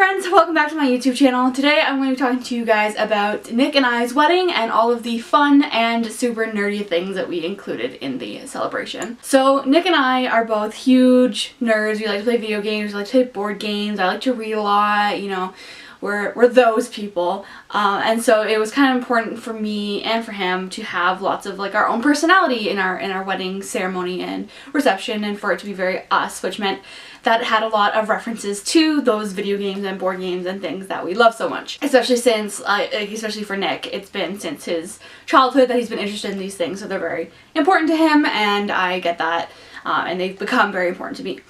friends, welcome back to my YouTube channel. Today I'm going to be talking to you guys about Nick and I's wedding and all of the fun and super nerdy things that we included in the celebration. So Nick and I are both huge nerds. We like to play video games, we like to play board games, I like to read a lot, you know. We're those people, and so it was kind of important for me and for him to have lots of like our own personality in our wedding ceremony and reception, and for it to be very us, which meant that it had a lot of references to those video games and board games and things that we love so much. Especially since, especially for Nick, it's been since his childhood that he's been interested in these things, so they're very important to him, and I get that, and they've become very important to me.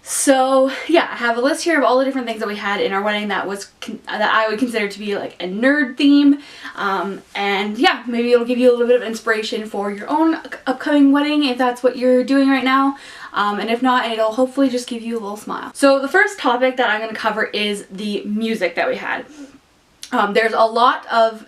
So yeah, I have a list here of all the different things that we had in our wedding that I would consider to be like a nerd theme, and yeah, maybe it'll give you a little bit of inspiration for your own upcoming wedding if that's what you're doing right now, and if not, it'll hopefully just give you a little smile. So the first topic that I'm going to cover is the music that we had. There's a lot of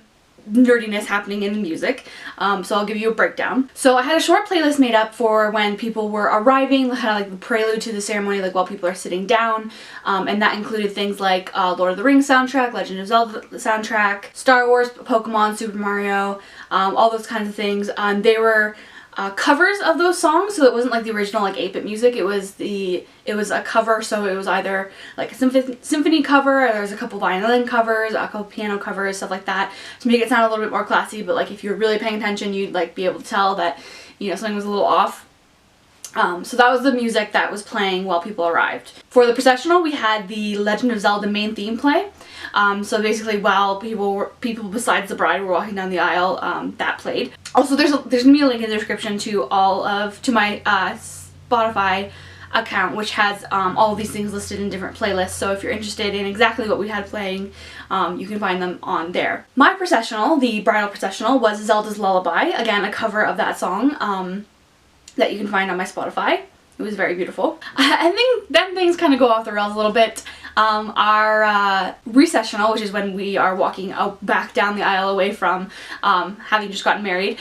nerdiness happening in the music, so I'll give you a breakdown. So I had a short playlist made up for when people were arriving, kind of like the prelude to the ceremony, like while people are sitting down, and that included things like Lord of the Rings soundtrack, Legend of Zelda soundtrack, Star Wars, Pokemon, Super Mario, all those kinds of things. They were covers of those songs, so it wasn't like the original like 8-bit music. It was a cover, so it was either like a symphony cover, or there was a couple violin covers, a couple piano covers, stuff like that, to make it sound a little bit more classy. But like if you're really paying attention, you'd like be able to tell that, you know, something was a little off. So that was the music that was playing while people arrived. For the processional, we had the Legend of Zelda main theme play. So basically while people besides the bride were walking down the aisle, that played. Also there's gonna be a link in the description to my Spotify account, which has all of these things listed in different playlists, so if you're interested in exactly what we had playing, you can find them on there. My processional, the bridal processional, was Zelda's Lullaby, again a cover of that song, that you can find on my Spotify. It was very beautiful. I think then things kind of go off the rails a little bit. Our recessional, which is when we are walking back down the aisle away from having just gotten married,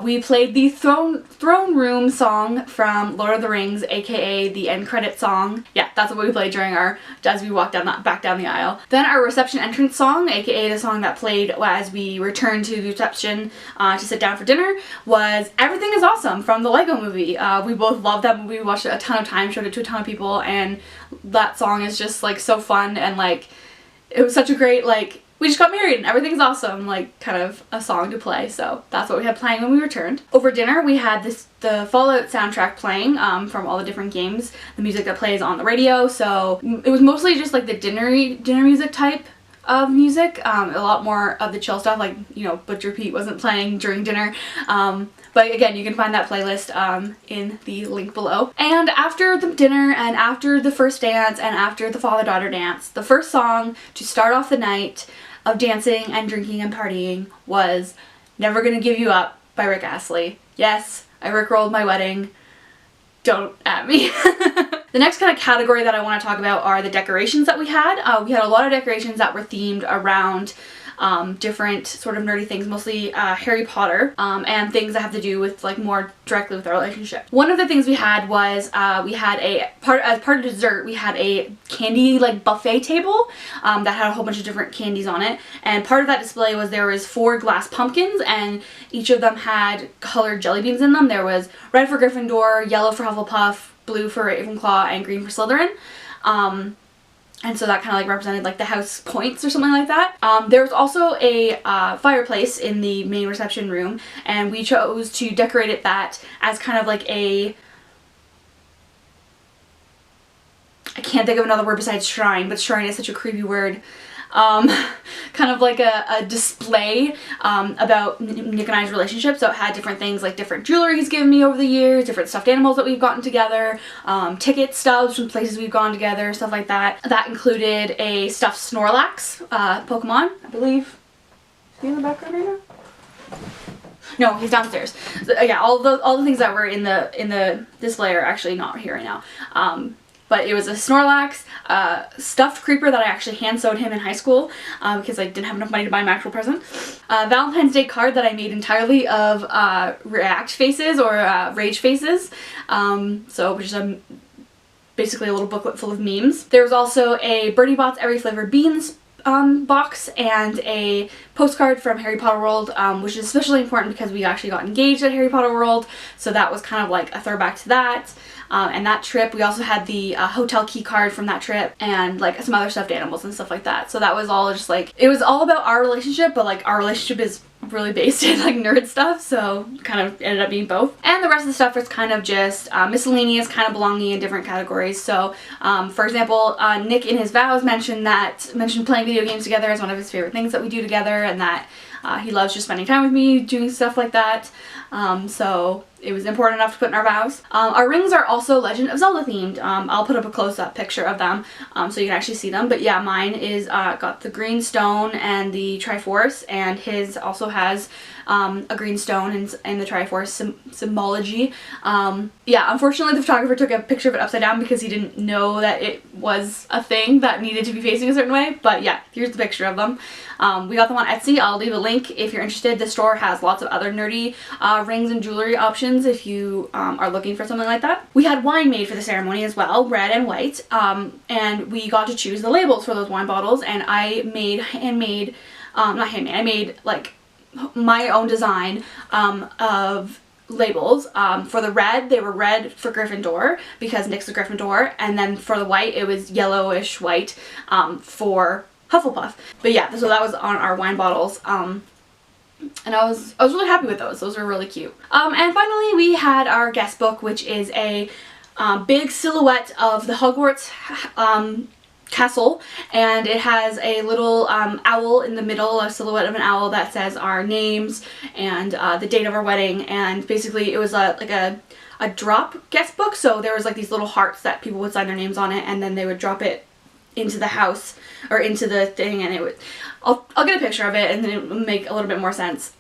we played the throne room song from Lord of the Rings, aka the end credit song. Yeah, that's what we played as we walked back down the aisle. Then our reception entrance song, aka the song that played as we returned to the reception to sit down for dinner, was Everything is Awesome from the Lego Movie. We both loved that movie. We watched it a ton of times, showed it to a ton of people, and that song is just like so fun, and like it was such a great, like, we just got married and everything's awesome, like kind of a song to play. So that's what we had playing when we returned. Over dinner we had the Fallout soundtrack playing from all the different games, the music that plays on the radio. So it was mostly just like the dinner music type of music, a lot more of the chill stuff, like, you know, Butcher Pete wasn't playing during dinner, but again, you can find that playlist in the link below. And after the dinner, and after the first dance, and after the father-daughter dance, the first song to start off the night of dancing and drinking and partying was Never Gonna Give You Up by Rick Astley. Yes, I rickrolled my wedding. Don't at me. The next kind of category that I want to talk about are the decorations that we had. We had a lot of decorations that were themed around different sort of nerdy things, mostly Harry Potter, and things that have to do with like more directly with our relationship. One of the things we had was we had as part of dessert, we had a candy like buffet table that had a whole bunch of different candies on it, and part of that display was there was 4 glass pumpkins, and each of them had colored jelly beans in them. There was red for Gryffindor, yellow for Hufflepuff, blue for Ravenclaw, and green for Slytherin. And so that kind of like represented like the house points or something like that. There was also a fireplace in the main reception room, and we chose to decorate that as kind of like I can't think of another word besides shrine, but shrine is such a creepy word. Kind of like a display about Nick and I's relationship. So it had different things like different jewelry he's given me over the years, different stuffed animals that we've gotten together, ticket stubs from places we've gone together, stuff like that. That included a stuffed Snorlax Pokemon, I believe. Is he in the background right now? No, he's downstairs. So, yeah, all the things that were in the display are actually not here right now. But it was a Snorlax, stuffed creeper that I actually hand sewed him in high school because I didn't have enough money to buy him an actual present. A Valentine's Day card that I made entirely of react faces or rage faces. Which is basically a little booklet full of memes. There was also a Bertie Bott's Every Flavored Beans box and a postcard from Harry Potter World, which is especially important because we actually got engaged at Harry Potter World, so that was kind of like a throwback to that. And that trip, we also had the hotel key card from that trip and like some other stuffed animals and stuff like that. So that was all just like, it was all about our relationship, but like our relationship is really based in like nerd stuff, so kind of ended up being both. And the rest of the stuff was kind of just miscellaneous, kind of belonging in different categories. So for example, Nick in his vows mentioned playing video games together as one of his favorite things that we do together, and that he loves just spending time with me, doing stuff like that. So it was important enough to put in our vows. Our rings are also Legend of Zelda themed. I'll put up a close-up picture of them so you can actually see them. But yeah, mine is got the green stone and the Triforce, and his also has a green stone and the Triforce symbology. Yeah, unfortunately the photographer took a picture of it upside down because he didn't know that it was a thing that needed to be facing a certain way. But yeah, here's the picture of them. We got them on Etsy. I'll leave a link if you're interested. The store has lots of other nerdy rings and jewelry options if you are looking for something like that. We had wine made for the ceremony as well, red and white, and we got to choose the labels for those wine bottles, and I made I made like my own design of labels. For the red, they were red for Gryffindor because Nick's a Gryffindor, and then for the white it was yellowish white for Hufflepuff. But yeah, so that was on our wine bottles. And I was really happy with those. Those were really cute. And finally we had our guest book, which is a big silhouette of the Hogwarts castle, and it has a little owl in the middle, a silhouette of an owl that says our names and the date of our wedding. And basically it was like a drop guest book, so there was like these little hearts that people would sign their names on it, and then they would drop it into the house or into the thing, and it would, I'll get a picture of it and then it would make a little bit more sense.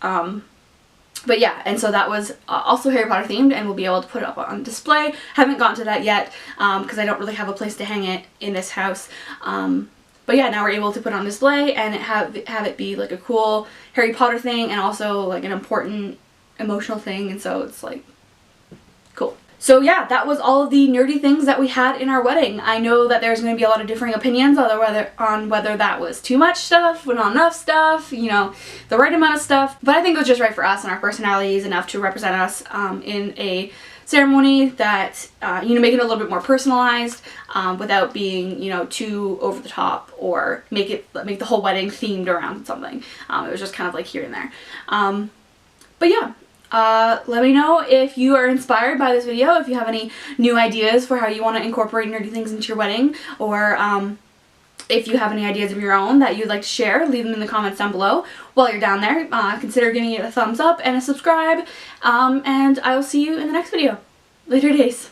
But yeah, and so that was also Harry Potter themed, and we'll be able to put it up on display. Haven't gotten to that yet because I don't really have a place to hang it in this house. But yeah, now we're able to put it on display and have it be like a cool Harry Potter thing and also like an important emotional thing, and so it's like cool. So yeah, that was all of the nerdy things that we had in our wedding. I know that there's going to be a lot of differing opinions on whether that was too much stuff, not enough stuff, you know, the right amount of stuff. But I think it was just right for us and our personalities enough to represent us in a ceremony that, you know, make it a little bit more personalized without being, you know, too over the top or make the whole wedding themed around something. It was just kind of like here and there. But yeah. Let me know if you are inspired by this video, if you have any new ideas for how you want to incorporate nerdy things into your wedding, or if you have any ideas of your own that you'd like to share, leave them in the comments down below. While you're down there, consider giving it a thumbs up and a subscribe, and I will see you in the next video. Later days.